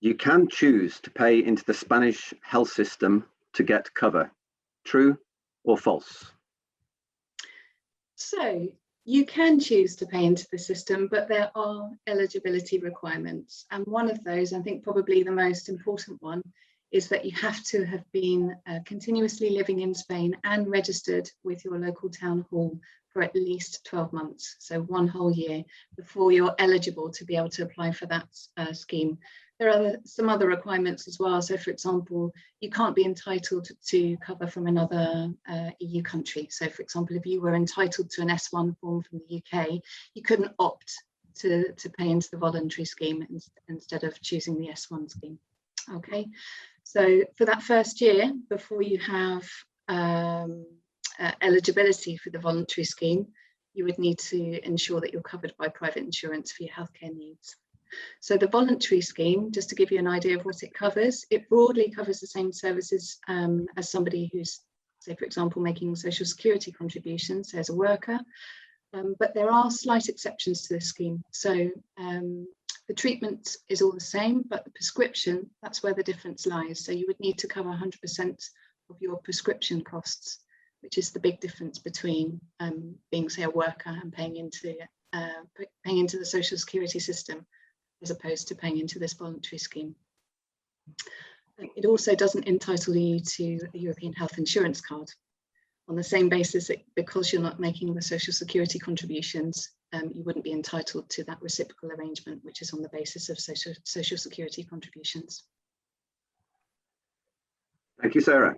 You can choose to pay into the Spanish health system to get cover. True or false? So you can choose to pay into the system, but there are eligibility requirements. And one of those, I think probably the most important one, is that you have to have been continuously living in Spain and registered with your local town hall for at least 12 months, so 1 whole year, before you're eligible to be able to apply for that scheme. There are some other requirements as well. So for example, you can't be entitled to cover from another EU country. So for example, if you were entitled to an S1 form from the UK, you couldn't opt to pay into the voluntary scheme instead of choosing the S1 scheme. Okay, so for that first year, before you have eligibility for the voluntary scheme, you would need to ensure that you're covered by private insurance for your healthcare needs. So the voluntary scheme, just to give you an idea of what it covers, it broadly covers the same services as somebody who's, say, for example, making social security contributions, so as a worker, but there are slight exceptions to this scheme. So the treatment is all the same, but the prescription, that's where the difference lies. So you would need to cover 100% of your prescription costs, which is the big difference between being, say, a worker and paying into the social security system, as opposed to paying into this voluntary scheme. It also doesn't entitle you to a European health insurance card on the same basis that because you're not making the social security contributions, you wouldn't be entitled to that reciprocal arrangement, which is on the basis of social security contributions. Thank you, Sarah.